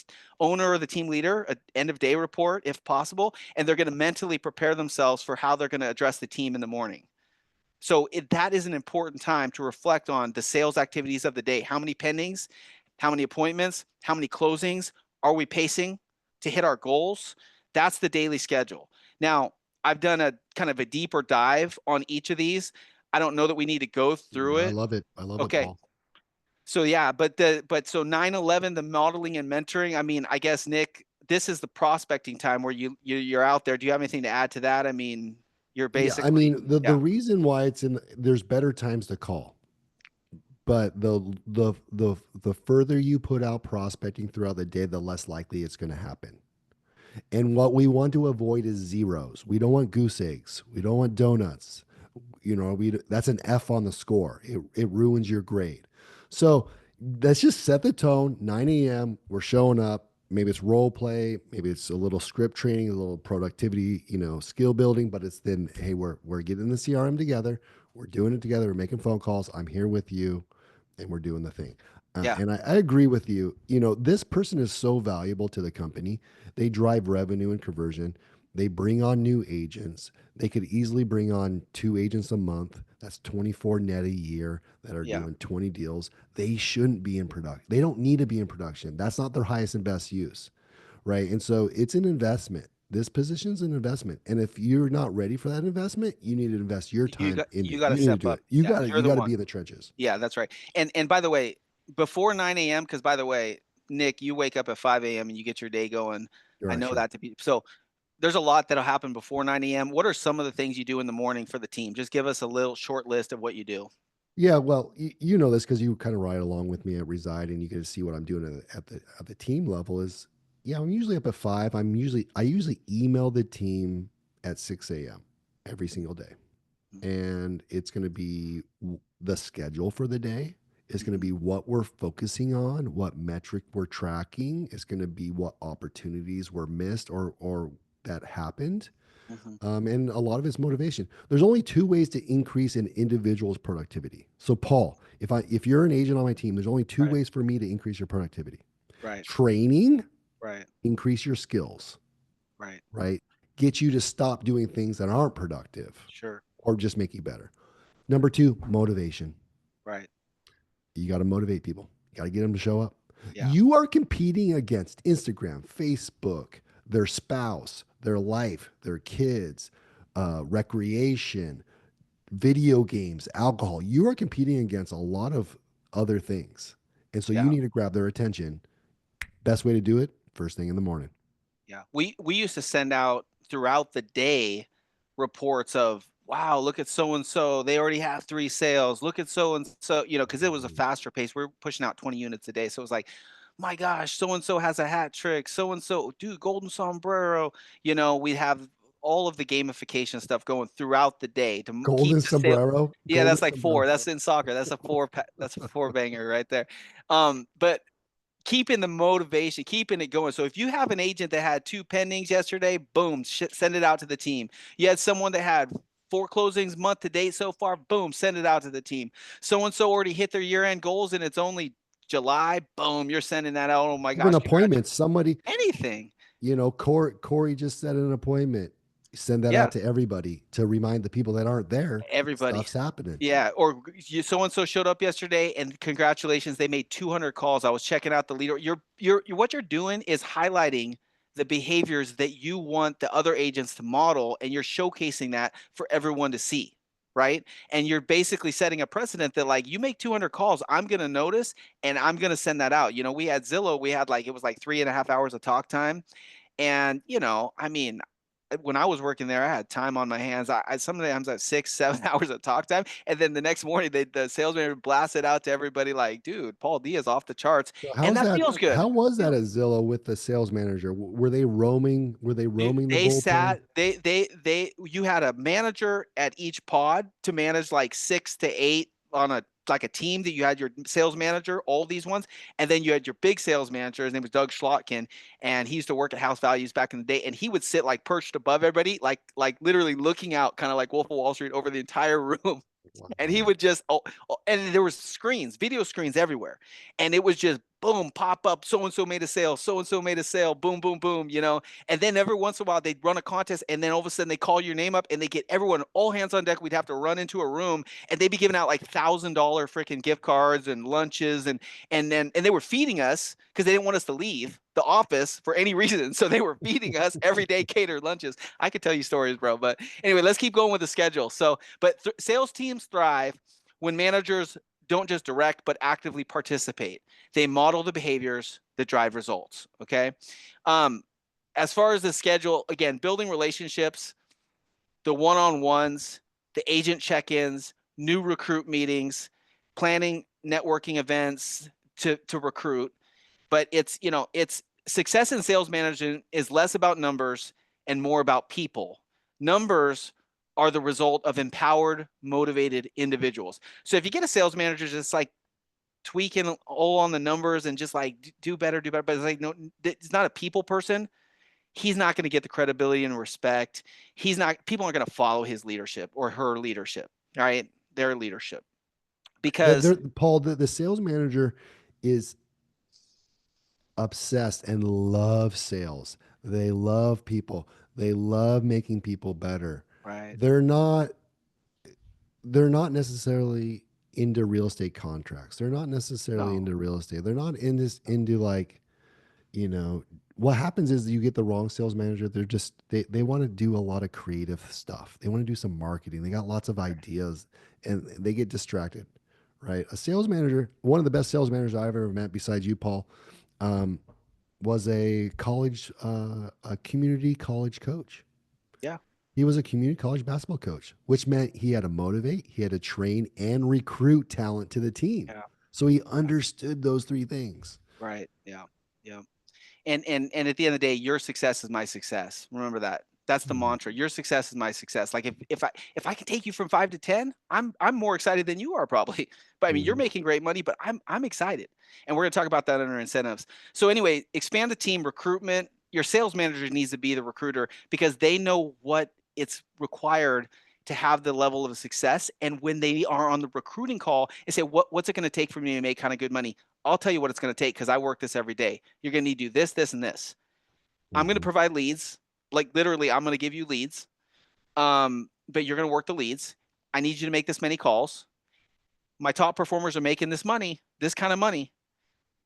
owner or the team leader, an end of day report if possible, and they're going to mentally prepare themselves for how they're going to address the team in the morning. So that is an important time to reflect on the sales activities of the day. How many pendings, how many appointments, how many closings, are we pacing to hit our goals? That's the daily schedule. Now, I've done a kind of a deeper dive on each of these. I don't know that we need to go through I it. love it. I love it, Okay. Paul. So yeah, but so 9/11, the modeling and mentoring. I mean, I guess, Nick, this is the prospecting time where you're out there. Do you have anything to add to that? I mean, you're Yeah, I basically, mean, the yeah, reason why there's better times to call, but the further you put out prospecting throughout the day, the less likely it's going to happen. And what we want to avoid is zeros. We don't want goose eggs. We don't want donuts. That's an F on the score. It ruins your grade. So let's just set the tone. 9 a.m. We're showing up. Maybe it's role play. Maybe it's a little script training, a little productivity, skill building. But it's then, hey, we're getting the CRM together. We're doing it together. We're making phone calls. I'm here with you, and we're doing the thing. yeah, And I agree with you. This person is so valuable to the company. They drive revenue and conversion. They bring on new agents. They could easily bring on 2 agents a month. That's 24 net a year that are yeah, doing 20 deals. They shouldn't be in production. They don't need to be in production. That's not their highest and best use, right? And so it's an investment. This position's an investment. And if you're not ready for that investment, you need to invest your time into you it. got to You need to step do up. it. You Yeah, got to you're you the got to one. be in the trenches. Yeah, that's right. And by the way, before 9 a.m., because by the way, Nick, you wake up at 5 a.m. and you get your day going. All I right, know sure. that to be so. There's a lot that'll happen before 9 a.m. What are some of the things you do in the morning for the team? Just give us a little short list of what you do. Yeah, well, you know this because you kind of ride along with me at Reside, and you get to see what I'm doing at the team level. Is yeah, I'm usually up at 5. I usually email the team at 6 a.m. every single day, and it's going to be the schedule for the day. It's going to Mhm, be what we're focusing on, what metric we're tracking. It's going to be what opportunities were missed or that happened, mhm. and a lot of it's motivation. There's only two ways to increase an individual's productivity. So, Paul, if you're an agent on my team, there's only two Right, ways for me to increase your productivity: right, training, right, increase your skills, right. right? Get you to stop doing things that aren't productive Sure. or just make you better. Number two, motivation. Right. You got to motivate people. You got to get them to show up. Yeah. You are competing against Instagram, Facebook, their spouse, their life, their kids, recreation, video games, alcohol. You are competing against a lot of other things. And so you Yeah. need to grab their attention. Best way to do it, first thing in the morning. Yeah. We used to send out throughout the day reports of, wow, look at so and so. They already have 3 sales. Look at so and so, because it was a faster pace. We are pushing out 20 units a day. So it was like, my gosh, so and so has a hat trick. So and so, dude, golden sombrero. We have all of the gamification stuff going throughout the day to keep Golden the sale. sombrero. Yeah, Golden that's like four. sombrero. That's in soccer. That's a four banger right there. But keeping the motivation, keeping it going. So if you have an agent that had 2 pendings yesterday, boom, send it out to the team. You had someone that had 4 closings month to date so far, boom, send it out to the team. So and so already hit their year end goals and it's only July, boom, you're sending that out. Oh my Even gosh, appointments. congratulations. Somebody, Anything. Corey just set an appointment. Send that Yeah, out to everybody to remind the people that aren't there everybody. stuff's happening. Yeah, or so and so showed up yesterday, and congratulations, they made 200 calls. I was checking out the leader. What you're doing is highlighting the behaviors that you want the other agents to model, and you're showcasing that for everyone to see, right? And you're basically setting a precedent that like you make 200 calls, I'm gonna notice, and I'm gonna send that out. We had Zillow, we had like it was like 3.5 hours of talk time, and, I mean, when I was working there, I had time on my hands. I sometimes I have 6, 7 hours of talk time. And then the next morning, the sales manager blasted out to everybody like, dude, Paul D is off the charts. So And how's that that? feels good. How was that Feels at Zillow with the sales manager? Were they roaming? Were they Dude, roaming the they bullpen? sat, you had a manager at each pod to manage like 6 to 8 on like a team that you had your sales manager, all these ones. And then you had your big sales manager. His name was Doug Schlotkin. And he used to work at House Values back in the day. And he would sit like perched above everybody, like literally looking out, kind of like Wolf of Wall Street over the entire room. And he Wow. would just and there was screens, video screens everywhere, and it was just boom, pop up, so and so made a sale, so and so made a sale, boom, boom, boom, and then every once in a while they'd run a contest, and then all of a sudden they call your name up and they get everyone all hands on deck. We'd have to run into a room, and they'd be giving out like $1,000 freaking gift cards and lunches, and they were feeding us because they didn't want us to leave the office for any reason, so they were feeding us every day catered lunches. I could tell you stories, bro, but anyway, let's keep going with the schedule. So, but sales teams thrive when managers don't just direct, but actively participate. They model the behaviors that drive results. Okay. Um, as far as the schedule, again, building relationships, the one on ones, the agent check ins, new recruit meetings, planning networking events to recruit. But it's success in sales management is less about numbers and more about people. Numbers are the result of empowered, motivated individuals. So if you get a sales manager just like tweaking all on the numbers and just like do better, but it's like no, it's not a people person. He's not going to get the credibility and respect. He's not. People aren't going to follow his leadership or her leadership. All right, their leadership because Paul, the sales manager is obsessed and loves sales. They love people. They love making people better. right. They're not they're not necessarily into real estate contracts. They're not necessarily No, into real estate. They're not into like, you know, what happens is you get the wrong sales manager. They want to do a lot of creative stuff. They want to do some marketing. They got lots of ideas and they get distracted, right? A sales manager, one of the best sales managers I've ever met besides you, Paul, Um, was a community college coach. Yeah. He was a community college basketball coach, which meant he had to motivate, he had to train and recruit talent to the team. Yeah. So he understood those three things. Right. Yeah. Yeah. And at the end of the day, your success is my success. Remember that. That's the Mhm. mantra. Your success is my success. Like if I can take you from 5 to 10, I'm more excited than you are probably. But I mean, you're Mhm. making great money, but I'm excited. And we're going to talk about that under incentives. So anyway, expand the team recruitment. Your sales manager needs to be the recruiter because they know what it's required to have the level of success. And when they are on the recruiting call and say, what's it going to take for me to make kind of good money? I'll tell you what it's going to take because I work this every day. You're going to need to do this, this, and this. I'm going to Mhm. provide leads. Like literally, I'm going to give you leads. But you're going to work the leads. I need you to make this many calls. My top performers are making this money, this kind of money.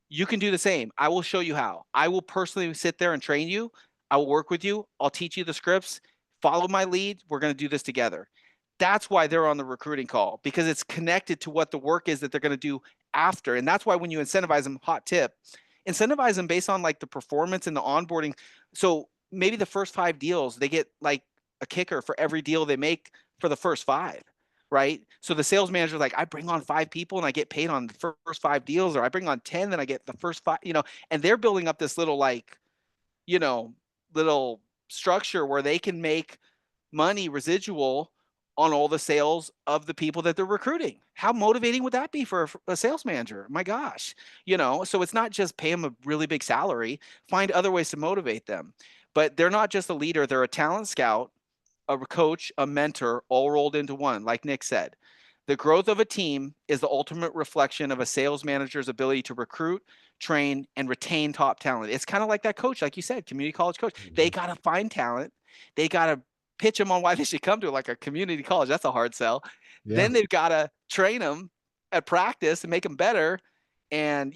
You can do the same. I will show you how. I will personally sit there and train you. I will work with you. I'll teach you the scripts. Follow my lead. We're going to do this together. That's why they're on the recruiting call because it's connected to what the work is that they're going to do after. And that's why when you incentivize them, hot tip, incentivize them based on like the performance and the onboarding. So maybe the first 5 deals, they get like a kicker for every deal they make for the first 5, right? So the sales manager is like, I bring on 5 people and I get paid on the first 5 deals, or I bring on 10, then I get the first 5, and they're building up this little like, you know, little structure where they can make money residual on all the sales of the people that they're recruiting. How motivating would that be for a sales manager? My gosh, so it's not just pay them a really big salary, find other ways to motivate them. But they're not just a leader, they're a talent scout, a coach, a mentor, all rolled into one, like Nick said. The growth of a team is the ultimate reflection of a sales manager's ability to recruit, train, and retain top talent. It's kind of like that coach, like you said, community college coach. They Mhm. got to find talent. They got to pitch them on why they should come to like a community college. That's a hard sell. Yeah. Then they've got to train them at practice and make them better. And,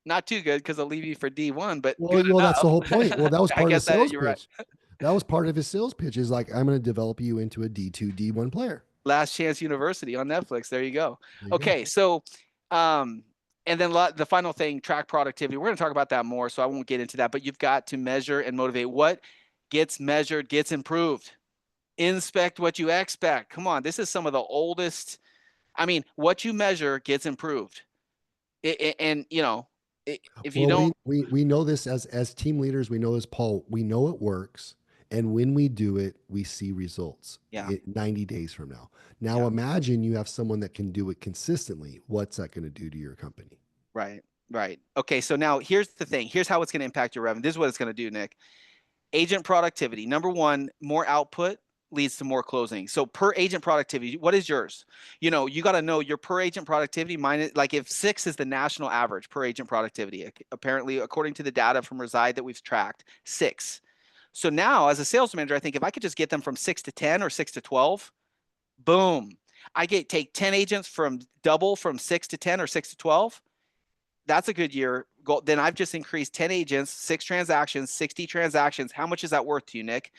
not too good because they'll leave you for D1, but good Well, that's the whole point. Well, enough. that was I part of the get that. sales You're right. pitch. That was part of his sales pitch is like, I'm going to develop you into a D2, D1 player. Last Chance University on Netflix. There you go. There you go. Okay, so and then the final thing, track productivity. We're going to talk about that more, so I won't get into that. But you've got to measure and motivate. What gets measured gets improved. Inspect what you expect. Come on, this is some of the oldest. I mean, what you measure gets improved. And if you Well, don't, we know this as team leaders. We know this, Paul. We know it works, and when we do it, we see results. yeah, 90 days from now. Now, yeah, imagine you have someone that can do it consistently. What's that going to do to your company? right, right. Okay, so now here's the thing. Here's how it's going to impact your revenue. This is what it's going to do, Nick. Agent productivity. Number one, more output leads to more closing. So per agent productivity, what is yours? You got to know your per agent productivity minus, like if 6 is the national average per agent productivity, apparently according to the data from Reside that we've tracked, 6. So now as a sales manager, I think if I could just get them from 6 to 10 or 6 to 12, boom. Take 10 agents from double from 6 to 10 or 6 to 12. That's a good year. Then I've just increased 10 agents, 6 transactions, 60 transactions. How much is that worth to you, Nick?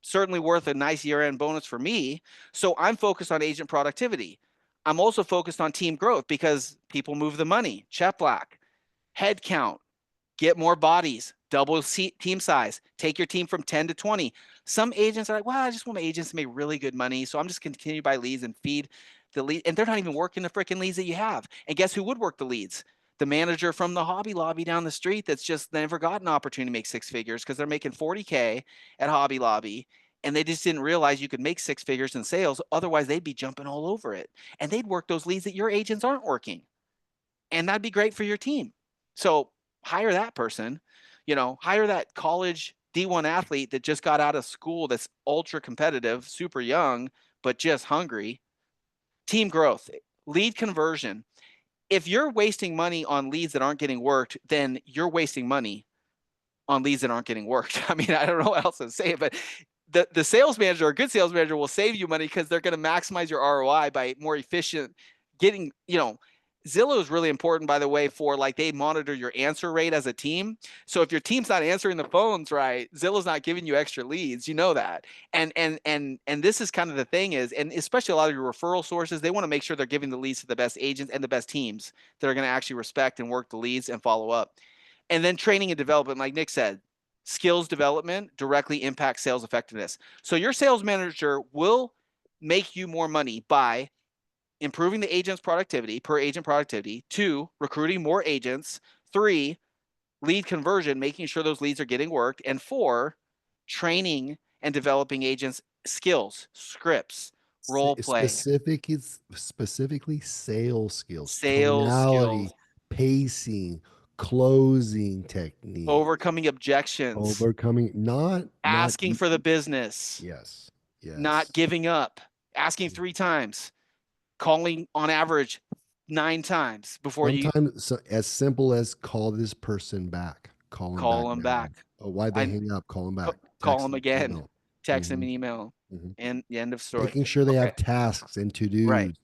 Certainly worth a nice year-end bonus for me. So I'm focused on agent productivity. I'm also focused on team growth because people move the money. Cheplak, head count, get more bodies, double team size, take your team from 10 to 20. Some agents are like, well, I just want my agents to make really good money. So I'm just going to continue to buy leads and feed the lead. And they're not even working the freaking leads that you have. And guess who would work the leads? The manager from the Hobby Lobby down the street that's just never got an opportunity to make 6 figures because they're making 40K at Hobby Lobby. And they just didn't realize you could make 6 figures in sales. Otherwise, they'd be jumping all over it. And they'd work those leads that your agents aren't working. And that'd be great for your team. So hire that person, hire that college D1 athlete that just got out of school that's ultra competitive, super young, but just hungry. Team growth, lead conversion. If you're wasting money on leads that aren't getting worked, then you're wasting money on leads that aren't getting worked. I mean, I don't know what else to say, but the sales manager or a good sales manager will save you money because they're going to maximize your ROI by more efficient getting, Zillow is really important, by the way, for like they monitor your answer rate as a team. So if your team's not answering the phones right, Zillow's not giving you extra leads. You know that. And this is kind of the thing is, and especially a lot of your referral sources, they want to make sure they're giving the leads to the best agents and the best teams that are going to actually respect and work the leads and follow up. And then training and development, like Nick said, skills development directly impacts sales effectiveness. So your sales manager will make you more money by improving the agent's productivity, per agent productivity, 2, recruiting more agents, 3, lead conversion, making sure those leads are getting worked, and 4, training and developing agents' skills, scripts, role play, Specifically sales skills, sales skills, tonality, pacing, closing technique, overcoming objections, overcoming, not asking for the business, yes, not yes. giving up, asking 3 times, calling on average 9 times before you Sometimes so, as simple as call this person back, call them back call them now. back. Oh, why'd they I hang up? Call them back. call Text them them, again, email. text them Hmm. an email, Hmm. and the end of story. Making sure they Okay, have tasks and to right. dos.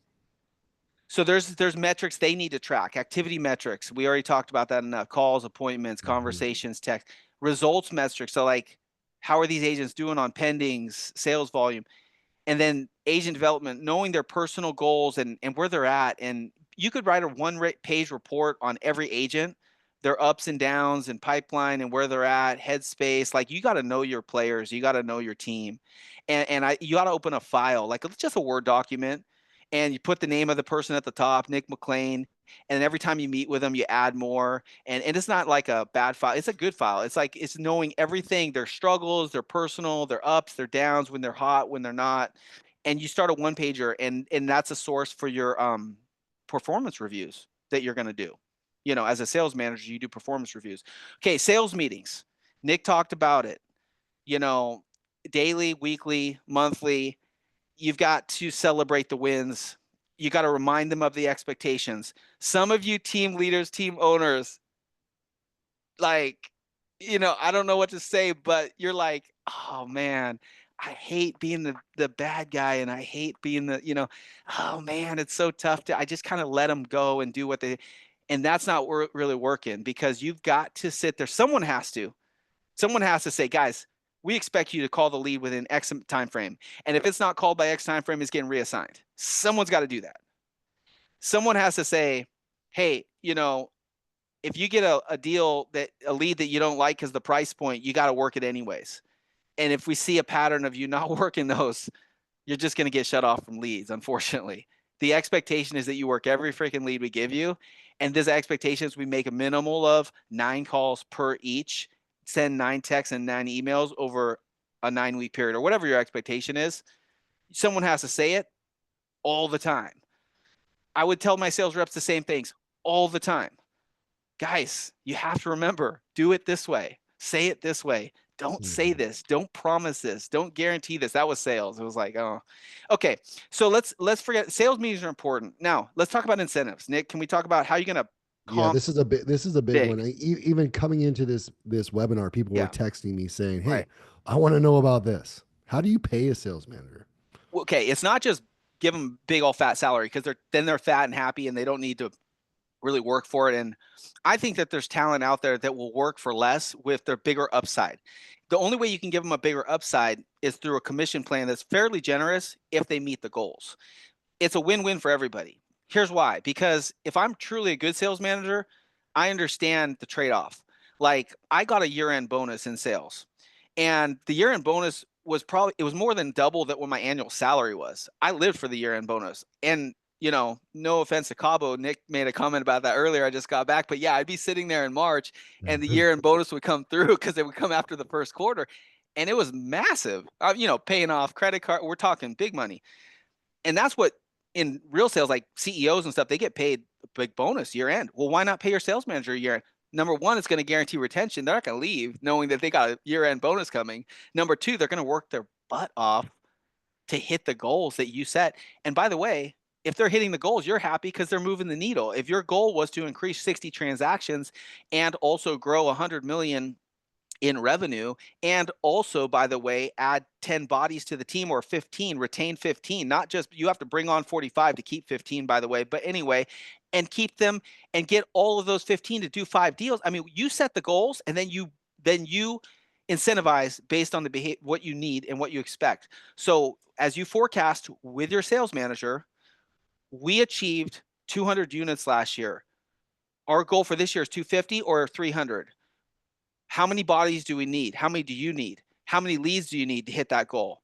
So there's metrics they need to track, activity metrics. We already talked about that enough. Calls, appointments, Hmm. conversations, text, results metrics. So like, how are these agents doing on pendings, sales volume? And then agent development, knowing their personal goals and where they're at. And you could write a one-page report on every agent, their ups and downs and pipeline and where they're at, headspace. Like, you got to know your players, you got to know your team, and you got to open a file, like just a Word document, and you put the name of the person at the top, Nick McLean. And every time you meet with them, you add more. And it's not like a bad file. It's a good file. It's like, it's knowing everything, their struggles, their personal, their ups, their downs, when they're hot, when they're not. And you start a one pager, and that's a source for your performance reviews that you're going to do. As a sales manager, you do performance reviews. Okay, sales meetings. Nick talked about it. You know, daily, weekly, monthly. You've got to celebrate the wins. You got to remind them of the expectations. Some of you team leaders, team owners, like, I don't know what to say, but you're like, oh man, I hate being the bad guy, and I hate being oh man, it's so tough I just kind of let them go and do what and that's not really working, because you've got to sit there. Someone has to say, guys, we expect you to call the lead within X time frame. And if it's not called by X time frame, it's getting reassigned. Someone's got to do that. Someone has to say, hey, if you get a lead that you don't like because the price point, you got to work it anyways. And if we see a pattern of you not working those, you're just going to get shut off from leads, unfortunately. The expectation is that you work every freaking lead we give you. And this expectation is we make a minimal of 9 calls per each, send 9 texts and 9 emails over a 9-week period, or whatever your expectation is. Someone has to say it all the time. I would tell my sales reps the same things all the time. Guys, you have to remember, do it this way. Say it this way. Don't say Hmm. this. Don't promise this. Don't guarantee this. That was sales. It was like, oh, okay. So let's forget, sales meetings are important. Now let's talk about incentives. Nick, can we talk about how you're going to Yeah, comp this is a big big? one. Even coming into this webinar, people were Yeah, texting me saying, "Hey, right. I want to know about this. How do you pay a sales manager?" Okay, it's not just give them big old fat salary, because they're fat and happy and they don't need to really work for it. And I think that there's talent out there that will work for less with their bigger upside. The only way you can give them a bigger upside is through a commission plan that's fairly generous if they meet the goals. It's a win-win for everybody. Here's why. Because if I'm truly a good sales manager, I understand the trade-off. Like, I got a year-end bonus in sales, and the year-end bonus it was more than double that what my annual salary was. I lived for the year-end bonus. And no offense to Cabo, Nick made a comment about that earlier. I just got back, but yeah, I'd be sitting there in March, and the year-end bonus would come through because it would come after the first quarter, and it was massive. Paying off credit card. We're talking big money. And that's what, in real sales, like CEOs and stuff, they get paid a big bonus year end. Well, why not pay your sales manager a year end? Number one, it's going to guarantee retention. They're not going to leave knowing that they got a year end bonus coming. Number two, they're going to work their butt off to hit the goals that you set. And by the way, if they're hitting the goals, you're happy because they're moving the needle. If your goal was to increase 60 transactions and also grow 100 million in revenue, and also, by the way, add 10 bodies to the team, or 15, retain 15, not just, you have to bring on 45 to keep 15, by the way, but anyway, and keep them and get all of those 15 to do 5 deals. I mean, you set the goals, and then you incentivize based on the behavior, what you need and what you expect. So as you forecast with your sales manager, we achieved 200 units last year. Our goal for this year is 250 or 300. How many bodies do we need? How many do you need? How many leads do you need to hit that goal?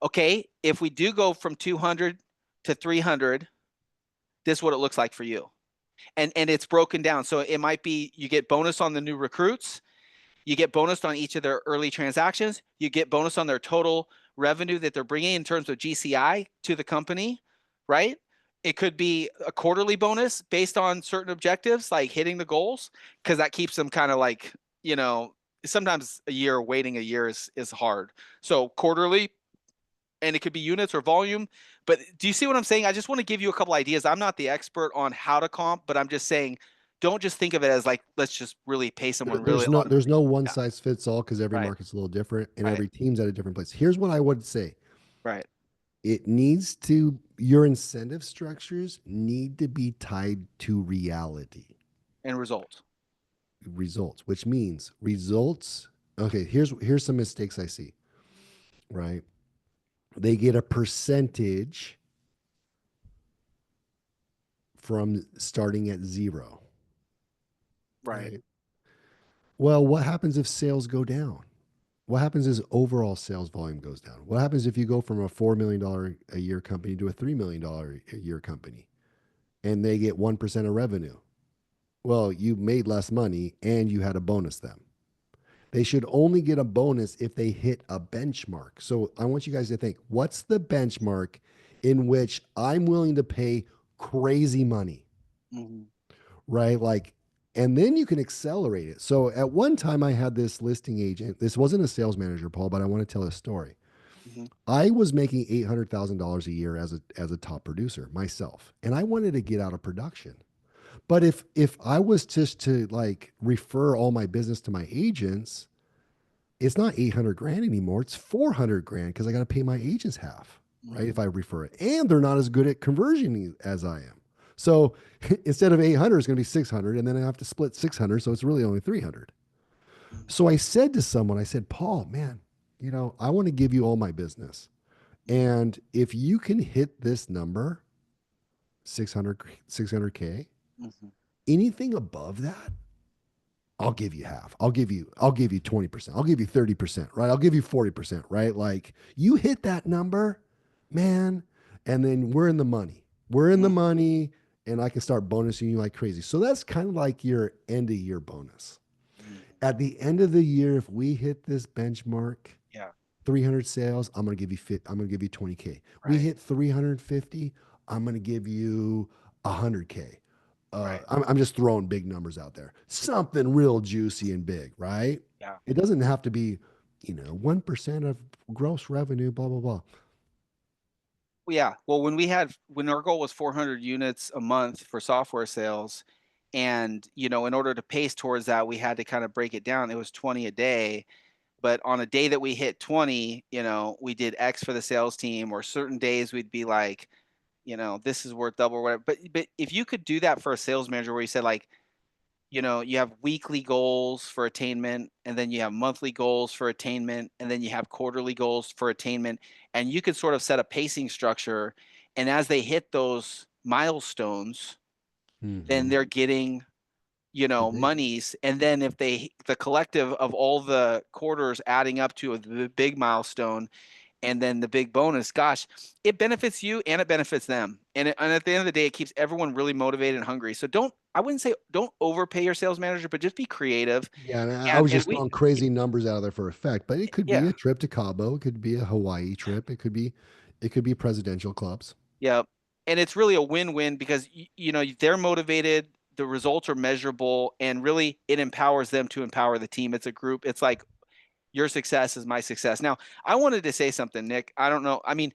Okay, if we do go from 200 to 300, this is what it looks like for you. And it's broken down. So it might be you get bonus on the new recruits, you get bonus on each of their early transactions, you get bonus on their total revenue that they're bringing in terms of GCI to the company, right? It could be a quarterly bonus based on certain objectives, like hitting the goals, because that keeps them kind of like, sometimes waiting a year is hard. So quarterly, and it could be units or volume. But do you see what I'm saying? I just want to give you a couple ideas. I'm not the expert on how to comp, but I'm just saying, don't just think of it as like, let's just really pay someone really a lot of There's money. no one Yeah, size fits all because every right, market's a little different and right, every team's at a different place. Here's what I would say. right. Your incentive structures need to be tied to reality And results. results, which means results. Okay, here's some mistakes I see, right? They get a percentage from starting at zero, Right. right? Well, what happens if sales go down? What happens is overall sales volume goes down. What happens if you go from a $4 million a year company to a $3 million a year company and they get 1% of revenue? Well, you made less money and you had to bonus them. They should only get a bonus if they hit a benchmark. So I want you guys to think, what's the benchmark in which I'm willing to pay crazy money, Mm-hmm. right? Like, and then you can accelerate it. So at one time, I had this listing agent. This wasn't a sales manager, Paul, but I want to tell a story. Mm-hmm. I was making $800,000 a year as a top producer myself, and I wanted to get out of production. But if I was just to like refer all my business to my agents, it's not 800 grand anymore. It's 400 grand because I got to pay my agents half, right? If Mm-hmm. I refer it, and they're not as good at conversion as I am. So instead of 800, it's going to be 600, and then I have to split 600, so it's really only 300. So I said to someone, I said, Paul, man, I want to give you all my business, Mm-hmm. and if you can hit this number, 600K, Mm-hmm. anything above that, I'll give you half. I'll give you 20%. I'll give you 30%, right? I'll give you 40%, right? Like you hit that number, man, and then we're in the money. We're in the Mm-hmm. money and I can start bonusing you like crazy. So that's kind of like your end of year bonus. Mm-hmm. At the end of the year, if we hit this benchmark, Yeah. 300 sales, I'm going to give you 20K. We Right. hit 350, I'm going to give you 100K. Right. I'm just throwing big numbers out there. Something real juicy and big, right? Yeah. It doesn't have to be, 1% of gross revenue, blah, blah, blah. Well, yeah. Well, when our goal was 400 units a month for software sales, and in order to pace towards that, we had to kind of break it down. It was 20 a day. But on a day that we hit 20, we did X for the sales team, or certain days we'd be like, this is worth double or whatever. But if you could do that for a sales manager where you said like, you have weekly goals for attainment, and then you have monthly goals for attainment, and then you have quarterly goals for attainment, and you could sort of set a pacing structure. And as they hit those milestones, then Mm-hmm. they're getting monies. And then if the collective of all the quarters adding up to the big milestone and then the big bonus, gosh, it benefits you and it benefits them. And at the end of the day, it keeps everyone really motivated and hungry. So I wouldn't say don't overpay your sales manager, but just be creative. Yeah, and I And was and just we throwing crazy numbers out there for effect, but it could be yeah, a trip to Cabo, it could be a Hawaii trip, it could be presidential clubs. yeah. And it's really a win-win because they're motivated, the results are measurable, and really it empowers them to empower the team. It's a group. It's like your success is my success. Now, I wanted to say something, Nick. I don't know. I mean,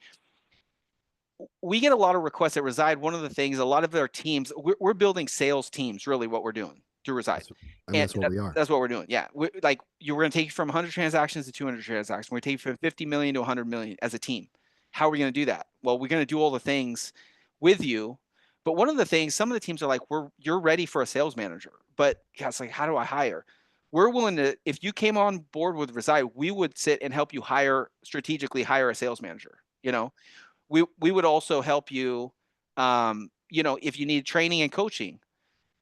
we get a lot of requests at Reside. One of the things, a lot of our teams, we're building sales teams, really what we're doing through Reside. That's and And that's what we are. that's what we're doing. Yeah. We're going to take you from 100 transactions to 200 transactions. We're going to take you from 50 million to 100 million as a team. How are we going to do that? Well, we're going to do all the things with you. But one of the things, some of the teams are like, you're ready for a sales manager. But yeah, it's like, how do I hire? We're willing to, if you came on board with Reside, we would sit and help you strategically hire a sales manager. We would also help you, if you need training and coaching.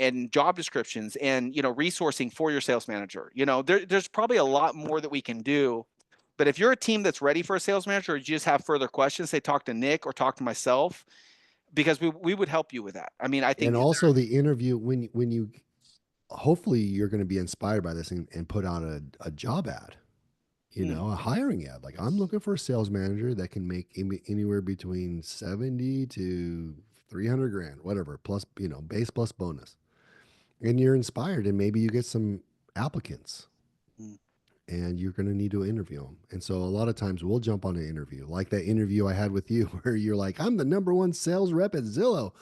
and job descriptions and, resourcing for your sales manager. There's probably a lot more that we can do. But if you're a team that's ready for a sales manager, or you just have further questions, say talk to Nick or talk to myself, because we would help you with that. I mean, I And think also the interview when you hopefully you're going to be inspired by this and put out a job ad, a hiring ad. Like, I'm looking for a sales manager that can make anywhere between 70 to 300 grand, whatever, plus, base plus bonus. And you're inspired and maybe you get some applicants mm, and you're going to need to interview them. And so a lot of times we'll jump on an interview, like that interview I had with you, where you're like, I'm the number one sales rep at Zillow.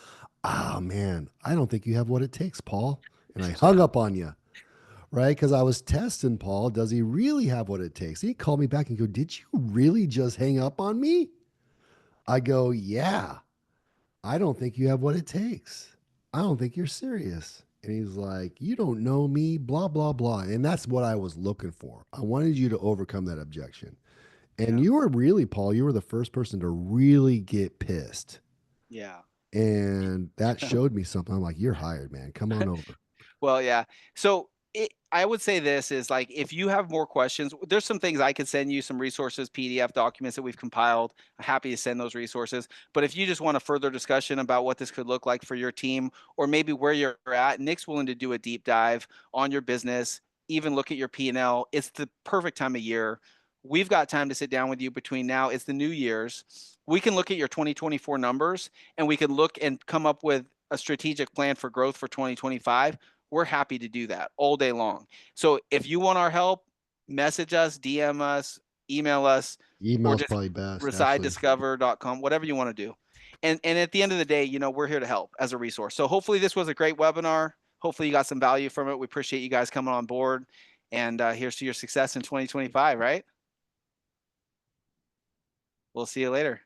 Ah, man, I don't think you have what it takes, Paul. And I hung up on you, right? Because I was testing Paul. Does he really have what it takes? He called me back and go, did you really just hang up on me? I go, yeah, I don't think you have what it takes. I don't think you're serious. And he's like, you don't know me, blah, blah, blah. And that's what I was looking for. I wanted you to overcome that objection. And yeah, you were really, Paul, you were the first person to really get pissed. yeah. And that showed me something. I'm like, you're hired, man. Come on over. Well, yeah. So I would say this is like, if you have more questions, there's some things I could send you, some resources, PDF documents that we've compiled. I'm happy to send those resources. But if you just want a further discussion about what this could look like for your team, or maybe where you're at, Nick's willing to do a deep dive on your business, even look at your P&L. It's the perfect time of year. We've got time to sit down with you between now. It's the New Year's. We can look at your 2024 numbers, and we can look and come up with a strategic plan for growth for 2025. We're happy to do that all day long. So if you want our help, message us, DM us, email us, or Email's just probably best, actually. residediscover.com, whatever you want to do. And at the end of the day, we're here to help as a resource. So hopefully this was a great webinar. Hopefully you got some value from it. We appreciate you guys coming on board. And here's to your success in 2025, right? We'll see you later.